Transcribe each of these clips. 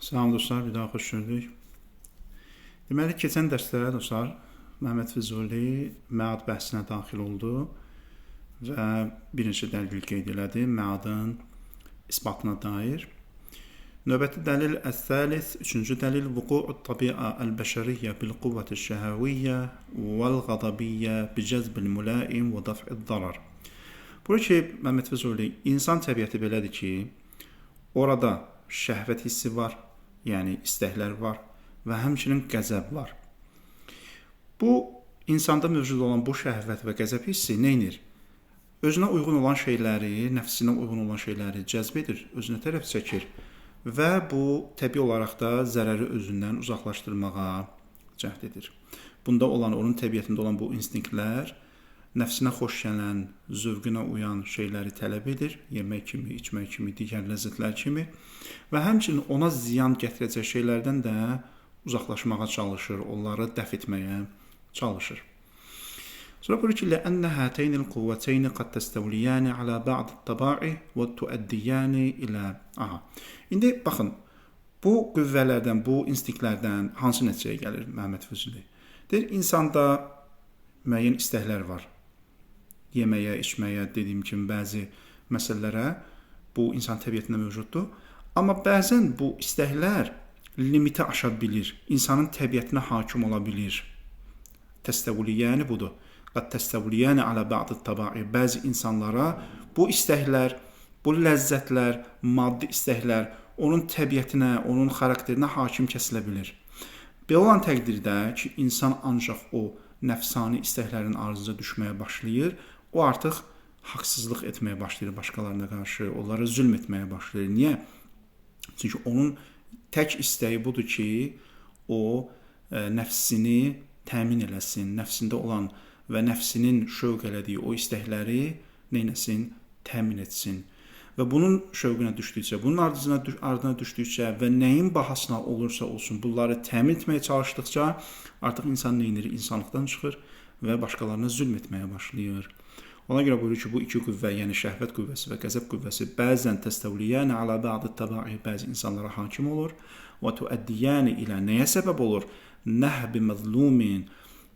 Salam dostlar, bir daha xoş gördük. Deməli, keçən dərslərə dostlar, Məhəmməd Füzuli məad bəhsinə daxil oldu və bir neçə dəlil qeyd elədi məadın isbatına dair. Növbəti dəlil əs-səlis, üçüncü dəlil vuqu'ut tabi'a el-bəşəriyyə bil-quvvəti şəhəviyyə vəl-qadabiyyə bicəzbil mülaim və daf'id darar. Burada ki, Məhəmməd Füzuli, insan təbiəti belədir ki, orada şəhvət hissi var, yəni istəklər var və həmçinin qəzəb var. Bu, insanda mövcud olan bu şəhvət və qəzəb hissi neynir? Özünə uyğun olan şeyləri, nəfsinə uyğun olan şeyləri cəzb edir, özünə tərəf çəkir və bu, təbii olaraq da zərəri özündən uzaqlaşdırmağa cəhd edir. Bunda olan, onun təbiətində olan bu instinktlər nəfsinə xoş gələn, zövqünə uyan şeyləri tələb edir, yemək kimi, içmək kimi, digər ləzzətlər kimi və həmçinin ona ziyan gətirəcək şeylərdən də uzaqlaşmağa çalışır, onları dəf etməyə çalışır. Sonra buyurur ki, لأن هاتين القوتين قد تستوليان على بعض الطباع وتؤديان إلى İndi baxın, bu qüvvələrdən, bu instinktlərdən hansı nəticəyə gəlir Məhəmməd Füzuli? Deyir, insanda müəyyən istəklər var. Yeməyə, içməyə, dediyim kimi bəzi məsələlərə bu insan təbiətində mövcuddur. Amma bəzən bu istəklər limiti aşa bilir, insanın təbiətinə hakim ola bilir. Təstəvliyəni budur. Qad təstəvliyəni alə ba'd tabai. Bəzi insanlara bu istəklər, bu ləzzətlər, maddi istəklər onun təbiətinə, onun xarakterinə hakim kəsilə bilir. Belə olan təqdirdə ki, insan ancaq o nəfsani istəklərin arzusuna düşməyə başlayır, o artıq haqsızlıq etməyə başlayır başqalarına qarşı, onlara zülm etməyə başlayır. Niyə? Çünki onun tək istəyi budur ki, o nəfsini təmin eləsin, nəfsində olan və nəfsinin şövq elədiyi o istəkləri neynəsin? Təmin etsin. Və bunun şövqünə düşdükcə, bunun ardına düşdükcə və nəyin bahasına olursa olsun bunları təmin etməyə çalışdıqca artıq insan neynir? İnsanlıqdan çıxır və başqalarına zülm etməyə başlayır. Ona görə buyurur ki, bu iki qüvvə, yəni şəhvət qüvvəsi və qəzəb qüvvəsi bəzən təstəvliyəni alə ba'd tabai, bəzi insanlara hakim olur və tuəddiyəni ilə nəyə səbəb olur? Nəhbi məzlumin,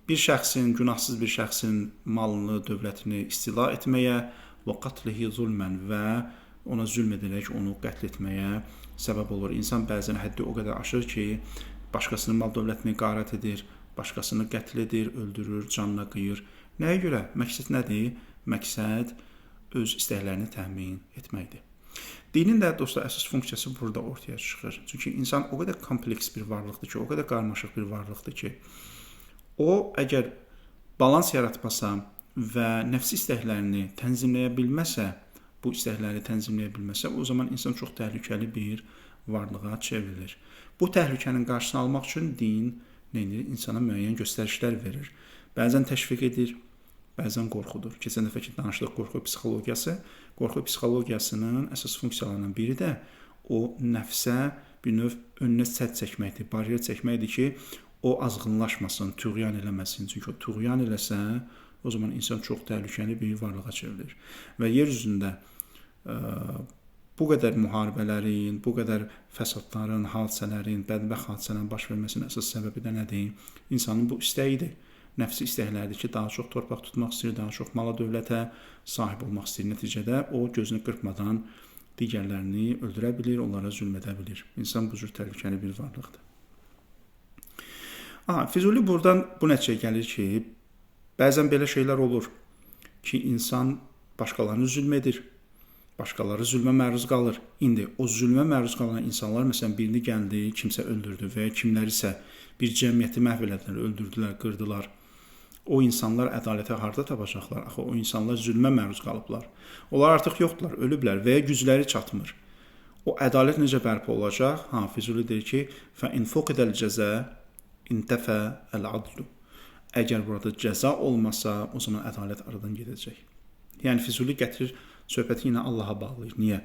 bir şəxsin, günahsız bir şəxsin malını, dövlətini istila etməyə və qatlihi zulmən və ona zülm edərək onu qətl etməyə səbəb olur. İnsan bəzən həddi o qədər aşır ki, başqasının mal dövlətini qarət edir, başqasını qətl edir, öldürür, canına qıyır. Nəyə görə? Məqsəd nədir? Məqsəd öz istəklərini təmin etməkdir. Dinin də dostlar əsas funksiyası burada ortaya çıxır. Çünki insan o qədər kompleks bir varlıqdır ki, o qədər qarmaşıq bir varlıqdır ki, o əgər balans yaratmasa və nəfsi istəklərini tənzimləyə bilməsə, bu istəkləri tənzimləyə bilməsə, o zaman insan çox təhlükəli bir varlığa çevrilir. Bu təhlükənin qarşısını almaq üçün din insana müəyyən göstərişlər verir. Bəzən təşviq edir, bəzən qorxudur. Keçən dəfə ki, danışdıq qorxu psixologiyası. Qorxu psixologiyasının əsas funksiyalarından biri də o nəfsə bir növ önünə sədd çəkməkdir, bariyer çəkməkdir ki, o azğınlaşmasın, tuğyan eləməsin. Çünki o tuğyan eləsə, o zaman insan çox təhlükəli bir varlığa çevrilir. Və yer üzündə bu qədər müharibələrin, bu qədər fəsadların, hadisələrin, bədbəxt hadisələrin baş verməsinin əsas səbəbi də nədir? İnsanın bu istəyidir. Nəfsi istəklərdir ki, daha çox torpaq tutmaq istəyir, daha çox mala dövlətə sahib olmaq istəyir. Nəticədə o gözünü qırpmadan digərlərini öldürə bilir, onlara zülm edə bilir. İnsan bu cür təhlükəli bir varlıqdır. Füzuli buradan bu nəticəyə gəlir ki, bəzən belə şeylər olur ki, insan başqalarını zülm edir, başqaları zülmə məruz qalır. İndi o zülmə məruz qalan insanlar, məsələn, birini gəldi, kimsə öldürdü və ya kimlər isə bir cəmiyyəti məhv elədilər, öldürdülər, qırdılar. O insanlar ədalətə harda tapacaqlar? Axı, o insanlar zülmə məruz qalıblar. Onlar artıq yoxdular, ölüblər və ya gücləri çatmır. O ədalət necə bərpa olacaq? Füzuli deyir ki, فَاِنْ فُقِدَ الْجَزَى اِنْتَفَى الْعَدْلُ. Əgər burada cəza olmasa, o zaman ədalət aradan gedəcək. Yəni, Füzuli gətirir, söhbəti yenə Allaha bağlayır. Niyə?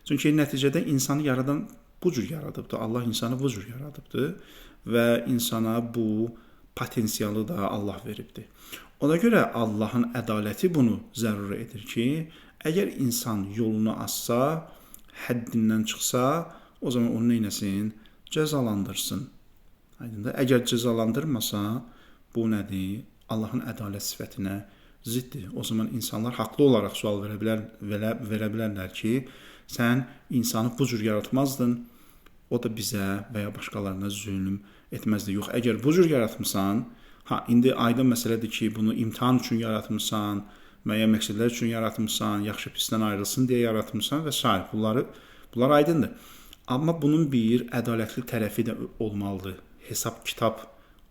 Çünki nəticədə insanı yaradan bu cür yaradıbdır. Allah insanı bu cür yaradıbdır və insana bu potensialı da Allah veribdir. Ona görə Allahın ədaləti bunu zəruri edir ki, əgər insan yolunu azsa, həddindən çıxsa, o zaman onu neynəsin? cəzalandırsın. Aydındır? Əgər cəzalandırmasa, bu nədir? Allahın ədalət sifətinə ziddir. O zaman insanlar haqlı olaraq sual verə bilərlər ki, sən insanı bu cür yaratmazdın, o da bizə və ya başqalarına zülm etməzdi. Yox, əgər bu cür yaratmısan, indi aydın məsələdir ki, bunu imtahan üçün yaratmısan, müəyyən məqsədlər üçün yaratmısan, yaxşı pisdən ayrılsın deyə yaratmısan və s. Bunlar aydındır. Amma bunun bir ədalətli tərəfi də olmalıdır. Hesab kitab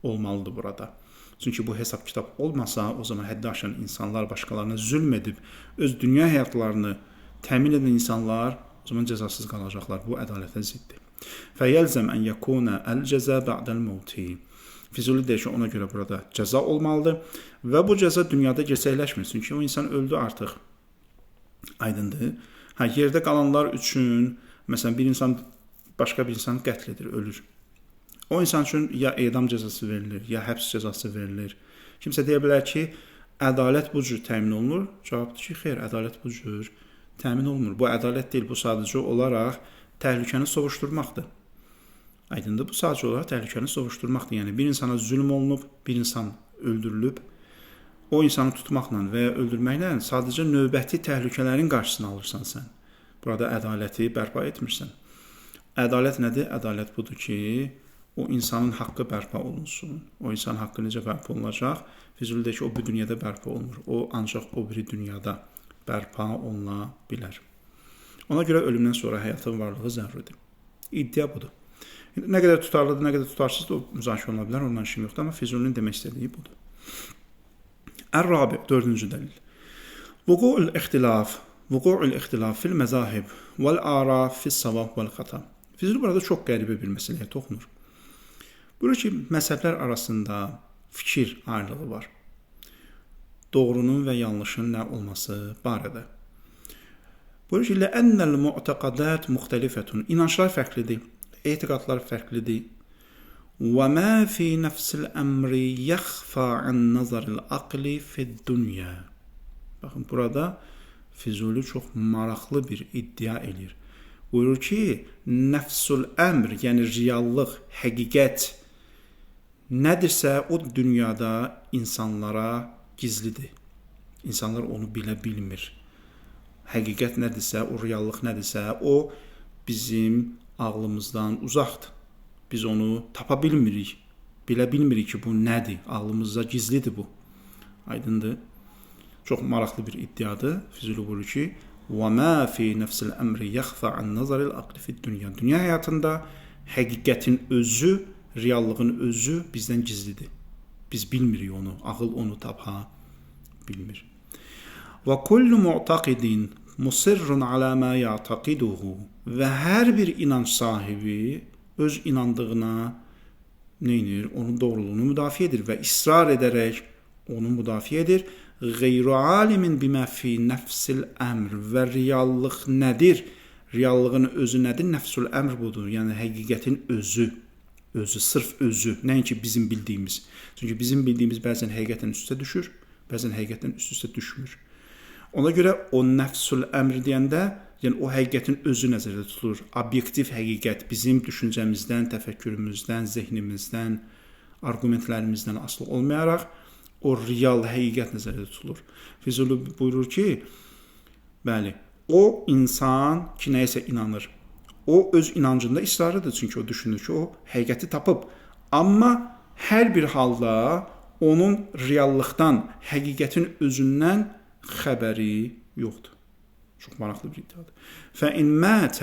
olmalıdır burada. Çünki bu hesab kitab olmasa, o zaman həddi aşan insanlar başqalarına zülm edib, öz dünya həyatlarını təmin edən insanlar o zaman cəzasız qalacaqlar. Bu ədalətə ziddir. Fəyəlzəm ən yəkuna əl-cəzə ba'dəl mevti. Füzuli deyir ki, ona görə burada cəza olmalıdır və bu cəza dünyada gerçəkləşmir. Çünki o insan öldü artıq. Aydındır. Yerdə qalanlar üçün, məsələn, bir insan başqa bir insanı qətl edir, ölür. O insan üçün ya edam cəzası verilir, ya həbs cəzası verilir. Kimsə deyə bilər ki, ədalət bu cür təmin olunur. Cavabdır ki, xeyr, ədalət bu cür təmin olunmur. Bu ədalət deyil, bu sadəcə olaraq təhlükəni sovuşdurmaqdır. Aydındır, bu sadəcə olaraq təhlükəni sovuşdurmaqdır. Yəni, bir insana zülm olunub, bir insan öldürülüb, o insanı tutmaqla və ya öldürməklə sadəcə növbəti təhlükələrin qarşısını alırsan sən. Burada ədaləti bərpa etmirsən. Ədalət nədir? Ədalət budur ki, o insanın haqqı bərpa olunsun. O insanın haqqı necə bərpa olunacaq? Füzulidə ki, o bir dünyada bərpa olunur. O ancaq o biri dünyada bərpa oluna bilər. Ona görə ölümdən sonra həyatın varlığı zəruridir. İddia budur. Nə qədər tutarlıdır, nə qədər tutarsızdır, o müzakirə oluna bilər, ondan işim yoxdur, amma Füzulinin demək istədiyi budur. Ər-Rabi, 4-cü dəlil. Vuqu'ul ixtilaf fil məzahib vəl-ara fis-savab vəl-xata. Füzuli burada çox qəribə bir məsələyə toxunur. Buyurur ki, məzhəblər arasında fikir ayrılığı var. Doğrunun və yanlışın nə olması barədə. Buyurur ki, ləənnəl mu'təqadat müxtəlifətun. İnançlar fərqlidir, etiqadlar fərqlidir. Və mə fi nəfsil əmri yəxfə ən nəzəril aqli fid-dünya. Baxın, burada Füzuli çox maraqlı bir iddia edir. Buyurur ki, nəfsul əmr, yəni reallıq, həqiqət nədirsə, o dünyada insanlara gizlidir. İnsanlar onu bilə bilmir. Həqiqət nədirsə, o reallıq nədirsə, o bizim ağlımızdan uzaqdır. Biz onu tapa bilmirik, bilə bilmirik ki, bu nədir, ağlımızda gizlidir bu. Aydındır. Çox maraqlı bir iddiadır. Füzuli buyurur ki, وَمَا فِي نَفْسِ الْأَمْرِ يَخْفَى عَنْ نَظَرِ الْأَقْلِ فِي الدُّنْيَا. Dünya həyatında həqiqətin özü, reallığın özü bizdən gizlidir. Biz bilmirik onu, ağıl onu tapa bilmir. وَكُلُّ مُعْتَقِدٍ مُصِرٌ عَلَى مَا يَعْتَقِدُهُ. Və hər bir inanç sahibi öz inandığına neynir? Onun doğruluğunu müdafiə edir və israr edərək onu müdafiə edir. Qeyru alimin bimə fi nəfsil əmr. Və reallıq nədir? Reallığın özü nədir? Nəfsul əmr budur. Yəni, həqiqətin özü. Özü, sırf özü. Nəinki bizim bildiyimiz. Çünki bizim bildiyimiz bəzən həqiqətən üst-üstə düşür, bəzən həqiqətən üst-üstə düşmür. Ona görə o nəfsul əmr deyəndə, yəni o həqiqətin özü nəzərdə tutulur. Obyektiv həqiqət bizim düşüncəmizdən, təfəkkürümüzdən, zehnimizdən, argumentlərimizdən asılı olmayaraq o real həqiqət nəzərdə tutulur. Füzuli buyurur ki, bəli, o insan ki, nəyəsə inanır. O öz inancında israrıdır, çünki o düşünür ki, o həqiqəti tapıb. Amma hər bir halda onun reallıqdan, həqiqətin özündən xəbəri yoxdur. Çox maraqlı bir iddiadır. فَإِنْ مَاتَ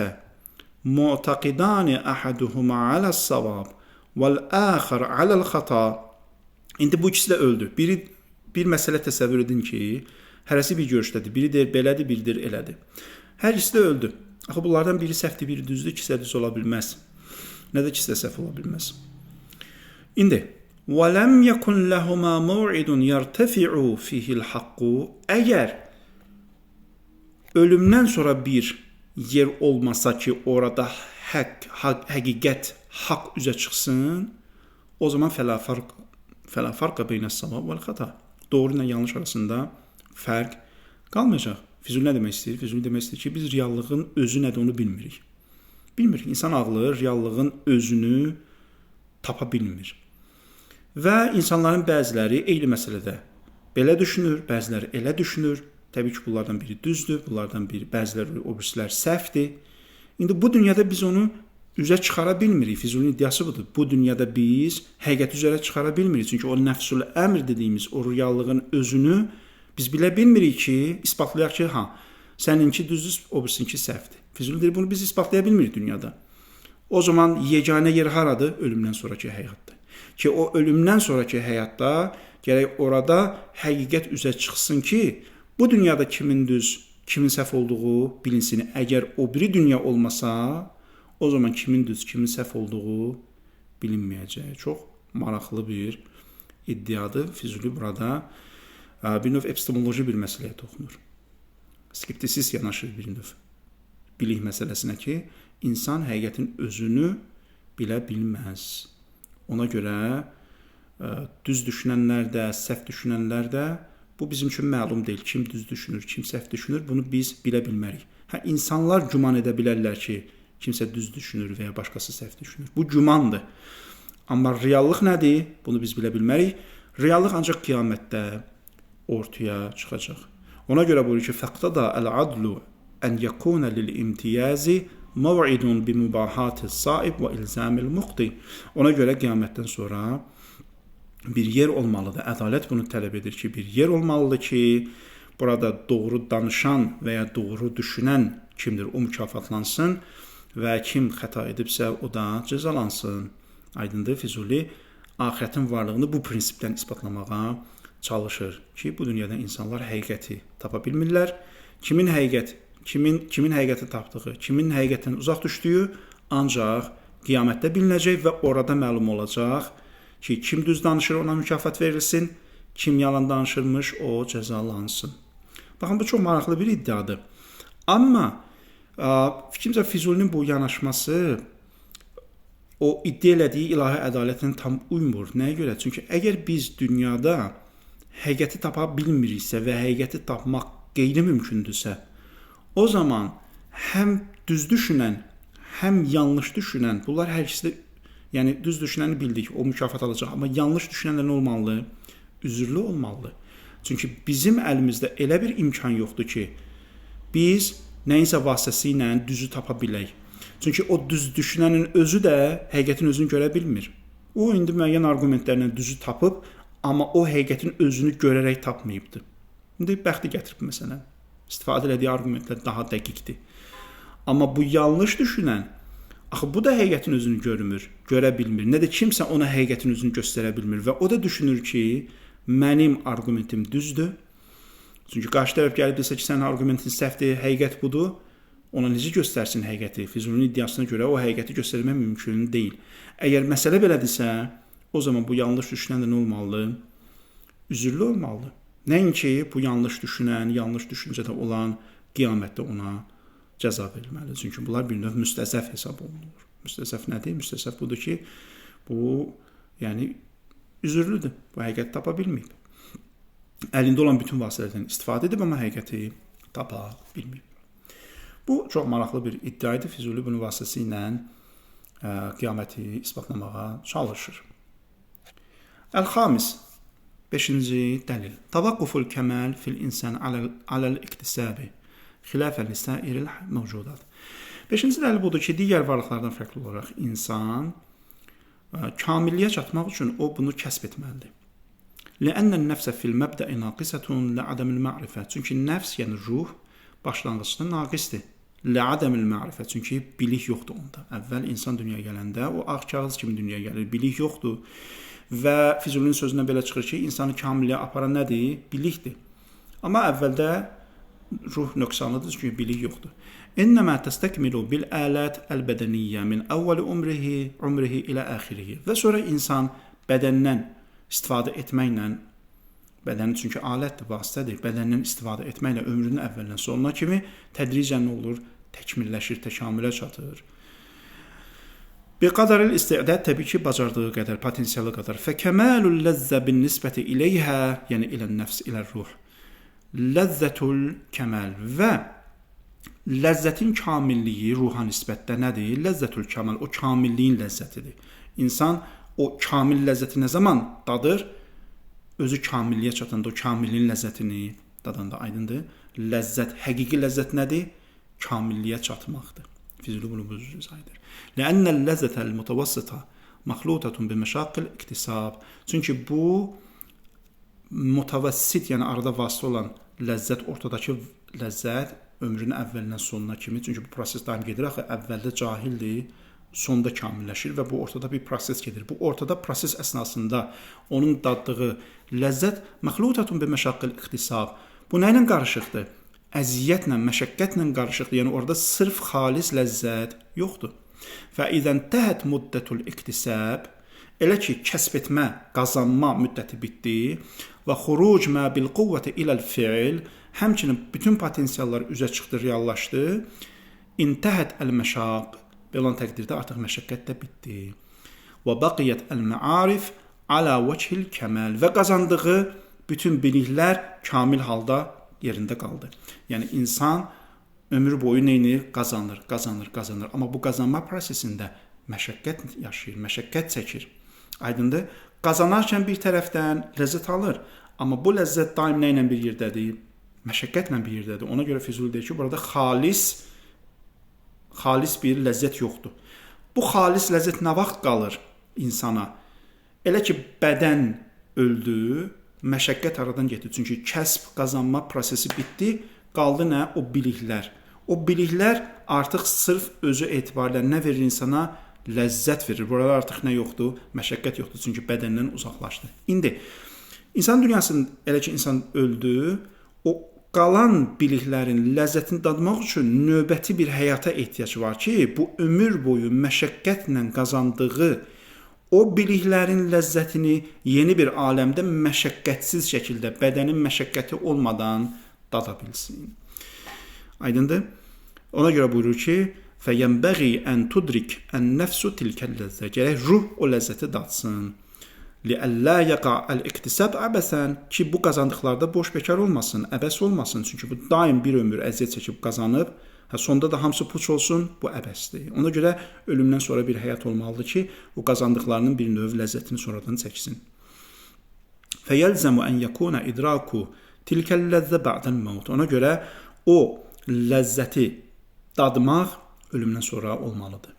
مُعْتَقِدَانِ أَحَدُهُمَا عَلَى الصَّوَابِ وَالْآخَرَ عَلَى الْخَطَى. İndi bu ikisi də öldü. Bir məsələ təsəvvür edin ki, hərəsi bir görüşdədir. Biri deyir belədir, biri deyir elədir. Hər ikisi də öldü. Axı bunlardan biri səhvdir, biri düzdür, ikisi də düz ola bilməz. Nə də ikisi də səhv ola bilməz. İndi وَلَمْ يَكُنْ لَهُمَا مَوْعِدٌ يَرْتَفِعُ فِيهِ الْحَقُّ. Əgər ölümdən sonra bir yer olmasa ki, orada həqiqət, haqq üzə çıxsın, o zaman fəla farqa beynəs-savab vəl-xata. Doğru ilə yanlış arasında fərq qalmayacaq. Füzuli nə demək istəyir? Füzuli demək istəyir ki, biz reallığın özü nədir onu bilmirik. Bilmir. İnsan ağlı reallığın özünü tapa bilmir. Və insanların bəziləri eyni məsələdə belə düşünür, bəziləri elə düşünür. Təbii ki, bunlardan biri düzdür, bunlardan biri, bəziləri o birisilər səhvdir. İndi bu dünyada biz onu üzə çıxara bilmirik. Füzulinin iddiası budur. Bu dünyada biz həqiqəti üzərə çıxara bilmirik. Çünki o nəfsül əmr dediyimiz o reallığın özünü biz bilə bilmirik ki, isbatlayaq ki, səninki düzdür, o birisinki səhvdir. Füzuli deyir, bunu biz isbatlaya bilmirik dünyada. O zaman yeganə yer haradır? Ölümdən sonraki həyatdır. Ki o ölümdən sonraki həyatda gərək orada həqiqət üzə çıxsın ki, bu dünyada kimin düz, kimin səhv olduğu bilinsin. Əgər o biri dünya olmasa, o zaman kimin düz, kimin səhv olduğu bilinməyəcək. Çox maraqlı bir iddiadır. Füzuli burada bir növ epistemoloji bir məsələyə toxunur. Skeptisist yanaşır bir növ bilik məsələsinə ki, insan həqiqətin özünü bilə bilməz. Ona görə düz düşünənlər də, səhv düşünənlər də bu bizim üçün məlum deyil. Kim düz düşünür, kim səhv düşünür, bunu biz bilə bilmərik. İnsanlar güman edə bilərlər ki, kimsə düz düşünür və ya başqası səhv düşünür. Bu gümandır. Amma reallıq nədir? Bunu biz bilə bilmərik. Reallıq ancaq qiyamətdə ortaya çıxacaq. Ona görə buyurur ki, fəqtada əl-adlu ən yəkuna lil-imtiyazi mav'idun bi-mubahati s-saib və ilzamil muqti. Ona görə qiyamətdən sonra bir yer olmalıdır. Ədalət bunu tələb edir ki, bir yer olmalıdır ki, burada doğru danışan və ya doğru düşünən kimdir, o mükafatlansın və kim xəta edibsə, o da cəzalansın. Aydındır, Füzuli axirətin varlığını bu prinsipdən isbatlamağa çalışır ki, bu dünyada insanlar həqiqəti tapa bilmirlər. Kimin həqiqəti tapdığı, kimin həqiqətdən uzaq düşdüyü ancaq qiyamətdə bilinəcək və orada məlum olacaq ki, kim düz danışır, ona mükafat verilsin, kim yalan danışırmış, o cəzalansın. Baxın, bu çox maraqlı bir iddiadır. Amma fikrimcə Füzulinin bu yanaşması o iddia elədiyi ilahi ədalətlə tam uymur. Nəyə görə? Çünki əgər biz dünyada həqiqəti tapa bilmiriksə və həqiqəti tapmaq qeyri-mümkündürsə, o zaman həm düz düşünən, həm yanlış düşünən, bunlar hər ikisi də, yəni düz düşünəni bildik, o mükafat alacaq. Amma yanlış düşünənlər nə olmalı? Üzürlü olmalı. Çünki bizim əlimizdə elə bir imkan yoxdur ki, biz nəyinsə vasitəsilə düzü tapa bilək. Çünki o düz düşünənin özü də həqiqətin özünü görə bilmir. O indi müəyyən arqumentlərlə düzü tapıb, amma o həqiqətin özünü görərək tapmayıbdır. İndi bəxti gətirib məsələn. İstifadə etdiyi arqumentlər daha dəqiqdir. Amma bu yanlış düşünən, axı bu da həqiqətin özünü görmür, görə bilmir. Nə də kimsə ona həqiqətin özünü göstərə bilmir və o da düşünür ki, mənim arqumentim düzdür. Çünki qarşı tərəf gəlib desə ki, sənin arqumentin səhvdir, həqiqət budur. Ona necə göstərsin həqiqəti? Füzulinin iddiasına görə o həqiqəti göstərmək mümkün deyil. Əgər məsələ belədirsə, o zaman bu yanlış düşünən də nə olmalı? Üzürlü olmalı. Nəinki bu yanlış düşünən, yanlış düşüncədə olan qiyamətdə ona cəza verilməlidir. Çünki bunlar bir növ müstəzəf hesab olunur. Müstəzəf nədir? Müstəzəf budur ki, bu yəni üzürlüdür. Bu həqiqəti tapa bilməyib. Əlində olan bütün vasitələrdən istifadə edib, amma həqiqəti tapa bilməyib. Bu çox maraqlı bir iddia idi. Füzuli bunun vasitəsilə qiyaməti isbatlamağa çalışır. Əl-Xamis 5-ci dəlil. Tavaqquful kəmal fil insan aləl-iktisabi xilafən lisairil mövcudat. 5-ci dəlil budur ki, digər varlıqlardan fərqli olaraq insan kamilliyə çatmaq üçün o bunu kəsb etməlidir. Lə'ənnən nəfsə fil məbdəi naqisətun lə'adəmil ma'rifə. Çünki nəfs, yəni ruh, başlanğıcda naqisdir. Lə'adəmil ma'rifə. Çünki bilik yoxdur onda. Əvvəl insan dünyaya gələndə o ağ kağız kimi dünyaya gəlir. Bilik yoxdur. Və Füzulinin sözündən belə çıxır ki, insanı kamilliyə aparan nədir? Bilikdir. Amma əvvəldə ruh nöqsanlıdır, çünki bilik yoxdur. İnnəmə təstəkmilu bil ələt əl-bədəniyyə min əvvəli umrihi ilə əxirihi. Və sonra insan bədəndən istifadə etməklə, bədəni çünki alətdir, vasitədir, bədəndən istifadə etməklə ömrünün əvvəlindən sonuna kimi tədricən nə olur? Təkmilləşir, təkamülə çatır. Biqadaril istidad təbii ki, bacardığı qədər, potensialı qədər. Fəkəməlul ləzzə bin nisbəti iləyhə, yəni ilə nəfs, ilə ruh. Ləzzətul kəməl və ləzzətin kamilliyi ruha nisbətdə nədir? Ləzzətül kamal, o kamilliyin ləzzətidir. İnsan o kamil ləzzəti nə zaman dadır? Özü kamilliyə çatanda o kamilliyin ləzzətini dadanda, aydındır. Ləzzət, həqiqi ləzzət nədir? Kamilliyə çatmaqdır. Füzuli bunu bu cür izah edir. Lənnəl ləzzətəl mutavassita məxlutatun bi məşaqqil iktisab. Çünki bu mutavassit, yəni arada vasitə olan ləzzət, ortadakı ləzzət ömrünün əvvəlindən sonuna kimi, çünki bu proses daim gedir axı, əvvəldə cahildir, sonda kamilləşir və bu ortada bir proses gedir. Bu ortada proses əsnasında onun daddığı ləzzət məxlutatun bi məşaqqil iktisab. Bu nə ilə qarışıqdır? Əziyyətlə, məşəqqətlə qarışıqdır. Yəni orada sırf xalis ləzzət yoxdur. Fə idən təhət müddətul iktisab, elə ki, kəsb etmə, qazanma müddəti bitdi və xuruc mə bil quvvəti iləl fiil, həmçinin bütün potensiallar üzə çıxdı, reallaşdı. İntəhət əl-məşaq, belə olan təqdirdə artıq məşəqqət də bitdi. Və baqiyyət əl-məarif alə vəchil kəməl, və qazandığı bütün biliklər kamil halda yerində qaldı. Yəni insan ömür boyu neyini qazanır. Amma bu qazanma prosesində məşəqqət yaşayır, məşəqqət çəkir. Aydındır? Qazanarkən bir tərəfdən ləzzət alır. Amma bu ləzzət daim nə ilə bir yerdədir? Məşəqqətlə bir yerdədir. Ona görə Füzuli deyir ki, burada xalis bir ləzzət yoxdur. Bu xalis ləzzət nə vaxt qalır insana? Elə ki, bədən öldü, məşəqqət aradan getdi. Çünki kəsb, qazanma prosesi bitdi, qaldı nə? O biliklər. O biliklər artıq sırf özü etibarilə nə verir insana? Ləzzət verir. Burada artıq nə yoxdur? Məşəqqət yoxdur. Çünki bədəndən uzaqlaşdı. İndi, insan dünyasında elə ki, insan öldü, o qalan biliklərin ləzzətini dadmaq üçün növbəti bir həyata ehtiyac var ki, bu ömür boyu məşəqqətlə qazandığı o biliklərin ləzzətini yeni bir aləmdə məşəqqətsiz şəkildə, bədənin məşəqqəti olmadan dada bilsin. Aydındır? Ona görə buyurur ki, فَيَنْبَغِي أَنْ تُدْرِكْ النَّفْسُ تِلْكَ اللَّذَّةِ. Gərək ruh o ləzzəti dadsın. لِأَلَّا يَقَعَ الْاِقْتِسَابِ عَبَسًا. Ki bu qazandıqlarda boş bekar olmasın, əbəs olmasın. Çünki bu daim bir ömür əziyyət çəkib qazanıb, sonda da hamısı puç olsun, bu əbəsdir. Ona görə ölümdən sonra bir həyat olmalıdır ki, o qazandıqlarının bir növ ləzzətini sonradan çəksin. فَيَلْزَمُ أَنْ يَكُونَ إِدْرَاكُ تِلْكَ اللَّذَّ بَعْدَ الْمَوْتِ. Ona görə o ləzzəti dadmaq ölümdən sonra olmalıdır.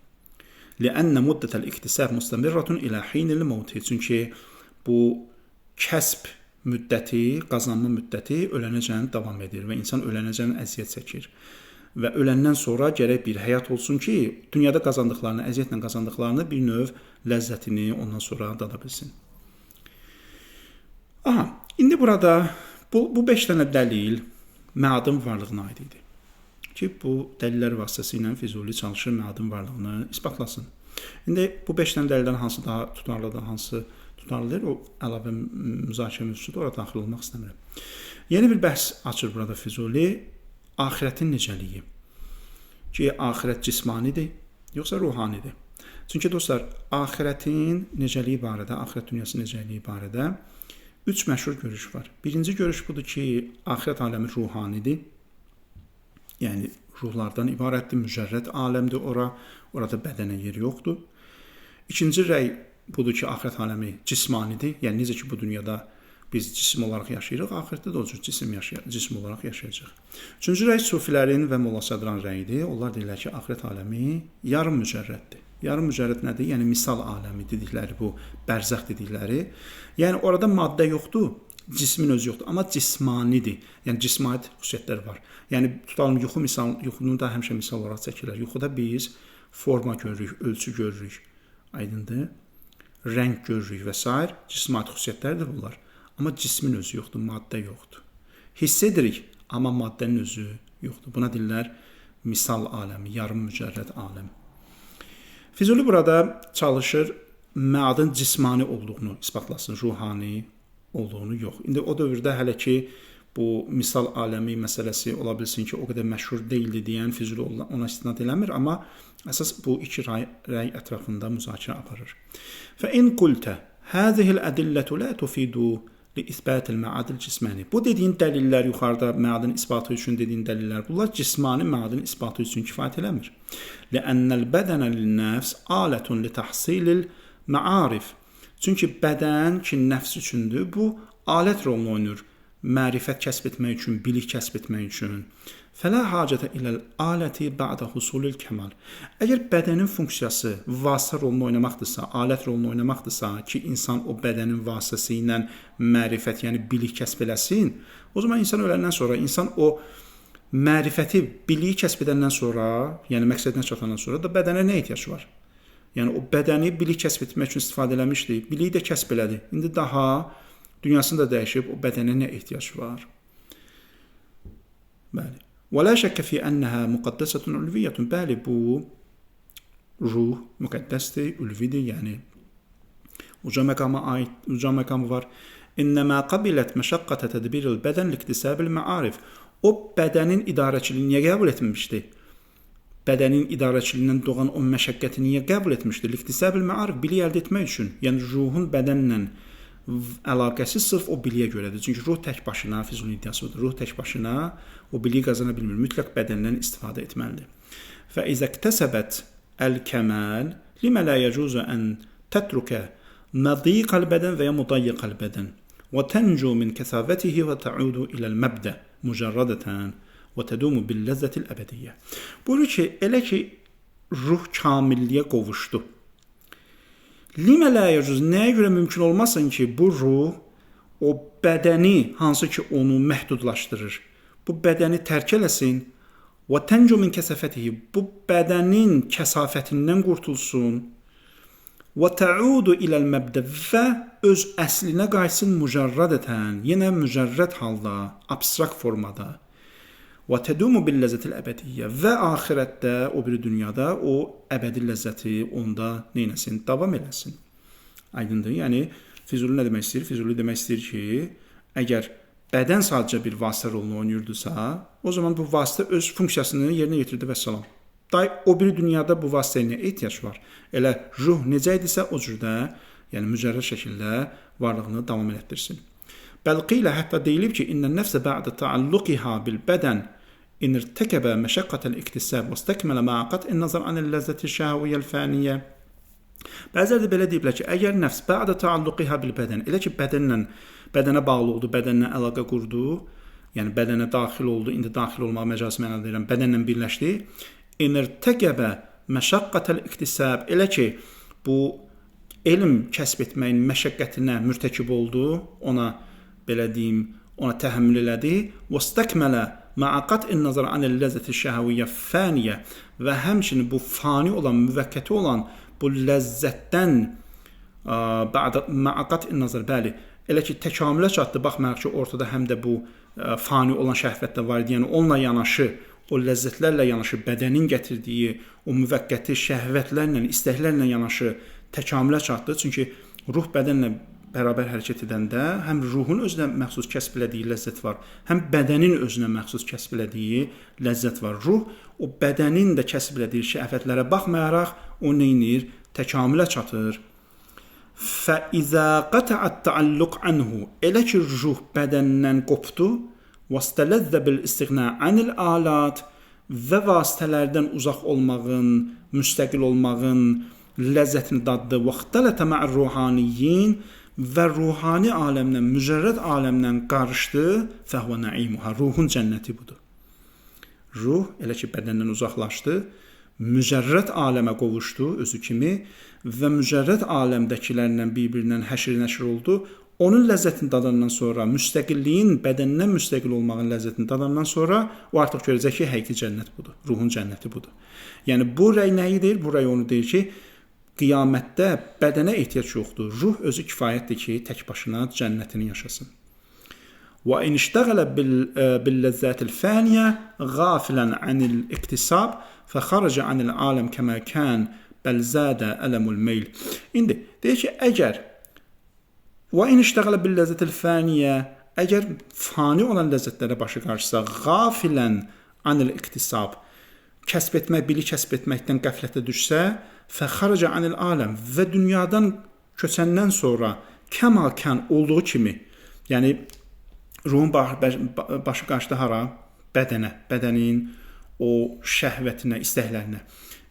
لِأَنَّ مُدَّةَ الْاِكْتِسَابِ مُسْتَمِرَّةٌ إِلَى حِينِ الْمَوْتِ. Çünki bu kəsb müddəti, qazanma müddəti ölənəcən davam edir və insan ölənəcən əziyyət çəkir. Və öləndən sonra gərək bir həyat olsun ki, dünyada qazandıqlarını, əziyyətlə qazandıqlarını bir növ ləzzətini ondan sonra dada bilsin. Aha, indi burada bu 5 dənə dəlil məadın varlığına aid idi. Ki, bu dəlillər vasitəsilə Füzuli çalışır məadın varlığını isbatlasın. İndi bu 5 dənə dəlildən hansı daha tutarlıdır, hansı tutarlıdır, o əlavə müzakirə mövzusudur, orada daxil olmaq istəmirəm. Yeni bir bəhs açır burada Füzuli, axirətin necəliyi. Ki, axirət cismanidir, yoxsa ruhanidir. Çünki dostlar, axirətin necəliyi barədə, axirət dünyası necəliyi barədə 3 məşhur görüş var. Birinci görüş budur ki, axirət aləmi ruhanidir. Yəni, ruhlardan ibarətdir, mücərrəd aləmdir ora, orada bədənə yer yoxdur. İkinci rəy budur ki, axirət aləmi cismanidir. Yəni, necə ki, bu dünyada biz cisim olaraq yaşayırıq, axirətdə də o cür cisim olaraq yaşayacaq. Üçüncü rəy sufilərin və Molla Sadran rəyidir. Onlar deyirlər ki, axirət aləmi yarım mücərrəddir. Yarım mücərrəd nədir? Yəni, misal aləmi dedikləri bu, bərzəx dedikləri. Yəni, orada maddə yoxdur, cismin özü yoxdur, amma cismanidir. Yəni, cismani xüsusiyyətlər var. Yəni, tutalım, yuxunu da həmişə misal olaraq çəkirlər. Yuxuda biz forma görürük, ölçü görürük, aydındır, rəng görürük və s. Cismani xüsusiyyətlərdir bunlar. Amma cismin özü yoxdur, maddə yoxdur. Hiss edirik, amma maddənin özü yoxdur. Buna deyirlər misal aləmi, yarım mücərrəd aləm. Füzuli burada çalışır məadın cismani olduğunu isbatlasın, ruhani olduğunu yox. İndi o dövrdə hələ ki, bu misal aləmi məsələsi ola bilsin ki, o qədər məşhur deyildi deyən Füzuli ona istinad eləmir, amma əsas bu iki rəy ətrafında müzakirə aparır. فَإِنْ قُلْتَ هَذِهِ الْأَدِلَّةُ لَا تُفِيدُ لإثبات المعاد الجسماني. Bu dediyin dəlillər yuxarıda məadın isbatı üçün dediyin dəlillər, bunlar cismani məadın isbatı üçün kifayət eləmir. Li'annal badana lin-nafs alatun li tahsilil ma'arif. Çünki bədən ki, nəfs üçündür, bu alət rolunu oynayır. Mərifət kəsb etmək üçün, bilik kəsb etmək üçün. Fələ hacətə iləl aləti ba'də husulil kəmal. Əgər bədənin funksiyası vasitə rolunu oynamaqdırsa, alət rolunu oynamaqdırsa ki, insan o bədənin vasitəsi ilə mərifət, yəni bilik kəsb eləsin, o zaman insan öləndən sonra, insan o mərifəti, biliyi kəsb edəndən sonra, yəni məqsədinə çatandan sonra da bədənə nə ehtiyac var? Yəni o bədəni bilik kəsb etmək üçün istifadə eləmişdi, biliyi də kəsb elədi. İndi daha dünyasını da dəyişib, o bədənə nə ehtiyac var? Bəli. ولا شك في أنها مقدسة علوية. Bəli, bu ruh müqəddəsdir, ülvidir, yəni uca məqama aid, uca məqamı var. İnnəmə qabilət məşəqqətə tədbiril bədən liktisəbil məarif. O bədənin idarəçiliyini niyə qəbul etmişdi? Bədənin idarəçiliyindən doğan o məşəqqəti niyə qəbul etmişdi? Liktisəbil məarif, bilik əldə etmək üçün. Yəni ruhun bədənlə əlaqəsi sırf o biliyə görədir. Çünki ruh tək başına, Füzulinin iddiası odur. Ruh tək başına o biliyi qazana bilmir. Mütləq bədəndən istifadə etməlidir. فإذا اكتسبت الكمال لما لا يجوز أن تترك مضيق البدن veya مضيق البدن وتنجو من كثافته وتعود إلى المبدأ مجردة وتدوم باللذة الأبدية. Buyurur ki, elə ki ruh kamilliyə qovuşdu. Limə la yəcuz, nəyə görə mümkün olmasın ki, bu ruh o bədəni hansı ki onu məhdudlaşdırır, bu bədəni tərk eləsin və təncu min kəsafətihi, bu bədənin kəsafətindən qurtulsun və təudu iləl məbdə və öz əslinə qayıtsın mücərrədətən, yenə mücərrəd halda, abstrakt formada və tədumu bil ləzzətil əbədiyyə və axirətdə, o bir dünyada o əbədi ləzzəti onda neynəsin? Davam eləsin. Aydındır? Yəni, Füzuli nə demək istəyir? Füzuli demək istəyir ki, əgər bədən sadəcə bir vasitə rolunu oynayırdısa, o zaman bu vasitə öz funksiyasını yerinə yetirdi və salam. O bir dünyada bu vasitəyə nə ehtiyac var? Elə ruh necə idisə o cürdə, yəni mücərrəd şəkildə varlığını davam elətdirsin. Bəl qilə, hətta deyilib ki, innən nəfsə bə'də təalluqiha bil bədən إن ارتكب مشقة الاكتساب واستكمل مع قطع النظر عن اللذة الشهوية الفانية. Bəziləri də belə deyiblər ki, əgər nəfs bə'də təalluqiha bil bədən, elə ki bədənə bağlı oldu, bədənlə əlaqə qurdu, yəni bədənə daxil oldu, indi daxil olmağa məcazi mənada deyirəm, bədənlə birləşdi. İn irtəkəbə məşəqqətəl iktisab, elə ki bu elm kəsb etməyin məşəqqətinə mürtəkib oldu, ona belə deyim, ona təhəmmül elədi. Vastakmələ ma'a qat'in nazar anil ləzzəti şəhəviyyə faniyə və həmçinin bu fani olan, müvəqqəti olan bu ləzzətdən ma'a qat'in nazar, bəli, elə ki təkamülə çatdı, baxmayaraq ki ortada həm də bu fani olan şəhvət də var idi, yəni onunla yanaşı, o ləzzətlərlə yanaşı bədənin gətirdiyi o müvəqqəti şəhvətlərlə, istəklərlə yanaşı təkamülə çatdı. Çünki ruh bədənlə bərabər hərəkət edəndə həm ruhun özünə məxsus kəsb elədiyi ləzzət var, həm bədənin özünə məxsus kəsb elədiyi ləzzət var. Ruh o bədənin də kəsb elədiyi şəhvətlərə baxmayaraq o neynir? Təkamülə çatır. فَإِذَا قَطَعَ التَّعَلُّقْ عَنْهُ, elə ki ruh bədəndən qopdu, وَاسْتَلَذَّ بِالْاِسْتِغْنَى عَنِ الْآلَاتِ və vasitələrdən uzaq olmağın, müstəqil olmağın ləzzətini daddı. وَاخْتَلَتَ مَعَ الرُّحَانِيِّينَ və ruhani aləmlə, mücərrəd aləmlə qarışdı. فَهُوَ نَعِيمُهَا, ruhun cənnəti budur. Ruh elə ki bədəndən uzaqlaşdı, mücərrəd aləmə qovuşdu özü kimi və mücərrəd aləmdəkilərlə bir-birindən həşr nəşr oldu. Onun ləzzətini dadandan sonra, müstəqilliyin, bədəndən müstəqil olmağın ləzzətini dadandan sonra o artıq görəcək ki, həqiqi cənnət budur, ruhun cənnəti budur. Yəni bu rəy nəyi deyir? Bu rəy onu deyir ki, qiyamətdə bədənə ehtiyac yoxdur. Ruh özü kifayətdir ki, tək başına cənnətini yaşasın. وَإِنْ اشْتَغَلَ بِاللَّذَّاتِ الْفَانِيَةِ غَافِلًا عَنِ الْاِكْتِسَابِ فَخَرَجَ عَنِ الْعَالَمِ كَمَا كَانَ بَلْ زَادَ أَلَمُ الْمَيْلِ. İndi deyir ki, əgər وَإِنْ اشْتَغَلَ بِاللَّذَّةِ الْفَانِيَةِ, əgər fani olan ləzzətlərə başı qarşısa, غَافِلًا عَنِ الْاِكْتِسَابِ, kəsb etmək, bilik kəsb etməkdən qəflətə düşsə, فَخَرَجَ عَنِ الْعَالَمِ və dünyadan köçəndən sonra kəma kən olduğu kimi Yəni ruhun başı qaçdı hara? Bədənə, bədənin o şəhvətinə, istəklərinə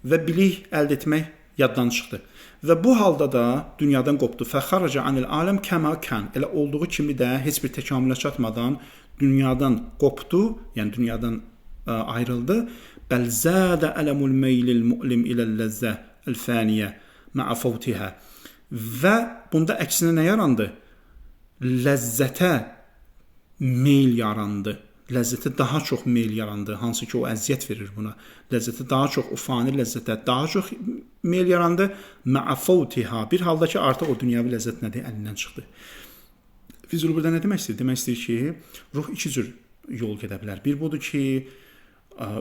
və bilik əldə etmək yaddan çıxdı. Və bu halda da dünyadan qopdu. Fəxaraca anil aləm kəma kan. Elə olduğu kimi də heç bir təkamülə çatmadan dünyadan qopdu, yəni dünyadan ayrıldı. Bəl zədə ələmul meylil mu'lim iləl-ləzzə el-fəniyə ma'a fawtiha. Və bunda əksinə nə yarandı? Ləzzətə meyl yarandı. Ləzzətə daha çox meyl yarandı, hansı ki o əziyyət verir buna. Ləzzətə daha çox, o fani ləzzətə daha çox meyl yarandı. Ma'a fawtiha. Bir halda ki artıq o dünyavi ləzzət nədir? Əlindən çıxdı. Füzuli burada nə demək istəyir? Demək istəyir ki, ruh iki cür yol gedə bilər. Bir budur ki,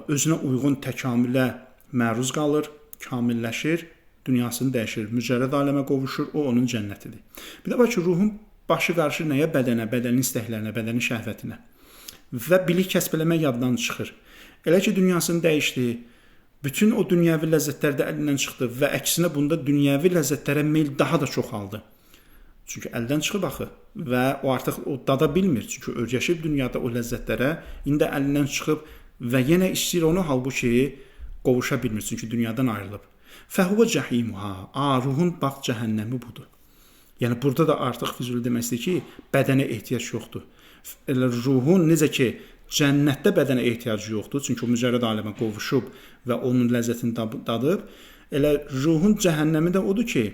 özünə uyğun təkamülə məruz qalır, kamilləşir, dünyasını dəyişir, mücərrəd aləmə qovuşur, o onun cənnətidir. Bir də var ki, ruhun başı qarışır nəyə? Bədənə, bədənin istəklərinə, bədənin şəhvətinə və bilik kəsb eləmək yaddan çıxır. Elə ki, dünyasını dəyişdi, bütün o dünyəvi ləzzətlər də əlindən çıxdı və əksinə bunda dünyəvi ləzzətlərə meyl daha da çoxaldı. Çünki əldən çıxıb axı və o artıq o dada bilmir. Çünki öyrəşib dünyada o ləzzətlərə, indi əlindən çıxıb və yenə istəyir onu, halbuki qovuşa bilmir. Çünki dünyadan ayrılıb. Fəhvə cəhimuha. Ruhun bax cəhənnəmi budur. Yəni burada da artıq Füzuli demək istəyir ki, bədənə ehtiyac yoxdur. Elə ruhun necə ki cənnətdə bədənə ehtiyacı yoxdur, çünki o mücərrəd aləmə qovuşub və onun ləzzətini dadıb, elə ruhun cəhənnəmi də odur ki,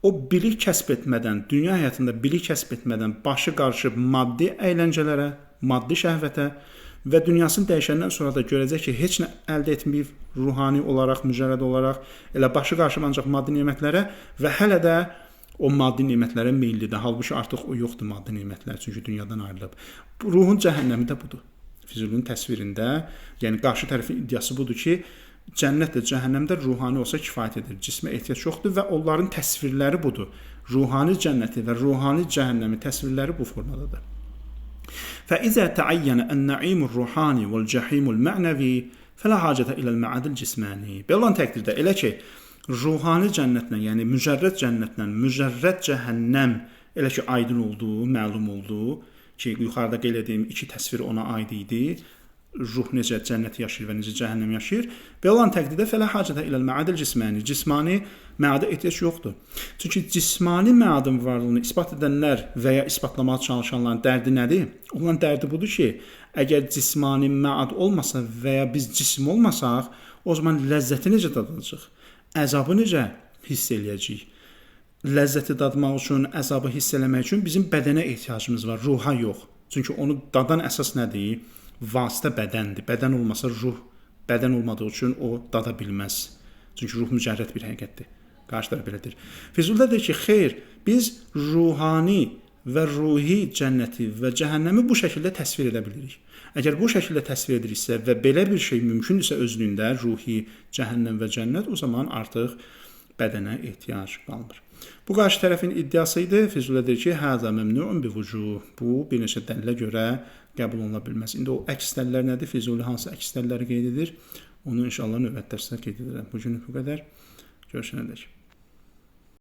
o bilik kəsb etmədən, dünya həyatında bilik kəsb etmədən başı qarışıb maddi əyləncələrə, maddi şəhvətə və dünyasını dəyişəndən sonra da görəcək ki, heç nə əldə etməyib ruhani olaraq, mücərrəd olaraq, elə başı qarışıb ancaq maddi nemətlərə və hələ də o maddi nemətlərə meyillidir. Halbuki artıq o yoxdur maddi nemətlər, çünki dünyadan ayrılıb. Ruhun cəhənnəmi də budur. Füzulinin təsvirində, yəni qarşı tərəfin iddiası budur ki, cənnət də cəhənnəm də ruhani olsa kifayət edir. Cismə ehtiyac yoxdur və onların təsvirləri budur. Ruhani cənnəti və ruhani cəhənnəmi təsvirləri bu formadadır. فإذا تعين النعيم الروحاني والجحيم المعنوي فلا حاجة إلى المعاد الجسماني. Belə təqdirdə elə ki, ruhani cənnətlə, yəni mücərrəd cənnətlə mücərrəd cəhənnəm elə ki aydın olduğu, məlum olduğu ki, yuxarıda qeyd etdiyim iki təsvir ona aid idi. Ruh necə cənnət yaşayır və necə cəhənnəm yaşayır. Belə olan təqdirdə fələ hacətə iləl məadil cismani. Cismani məada ehtiyac yoxdur. Çünki cismani məadın varlığını isbat edənlər və ya isbatlamağa çalışanların dərdi nədir? Onların dərdi budur ki, əgər cismani məad olmasa və ya biz cism olmasaq, o zaman ləzzəti necə dadılacaq? Əzabı necə hiss eləyəcəyik? Ləzzəti dadmaq üçün, əzabı hiss eləmək üçün bizim bədənə ehtiyacımız var, ruha yox. Çünki onu dadan əsas nədir? Vasitə bədəndir. Bədən olmasa ruh, bədən olmadığı üçün o dada bilməz. Çünki ruh mücərrəd bir həqiqətdir. Qarşı tərəf belədir. Füzulidə deyir ki, xeyr, biz ruhani və ruhi cənnəti və cəhənnəmi bu şəkildə təsvir edə bilirik. Əgər bu şəkildə təsvir ediriksə və belə bir şey mümkündürsə özlüyündə ruhi, cəhənnəm və cənnət, o zaman artıq bədənə ehtiyac qalmır. Bu qarşı tərəfin iddiası idi. Füzulidə deyir ki, həzə məmnuun bi vucuh. Bu bir neçə dəlilə görə qəbul oluna bilməz. İndi o əks dəlillər nədir? Füzuli hansı əks dəlilləri qeyd edir? Onu inşallah növbəti dərsdə qeyd edərəm. Bu günlük bu qədər. Görüşənədək.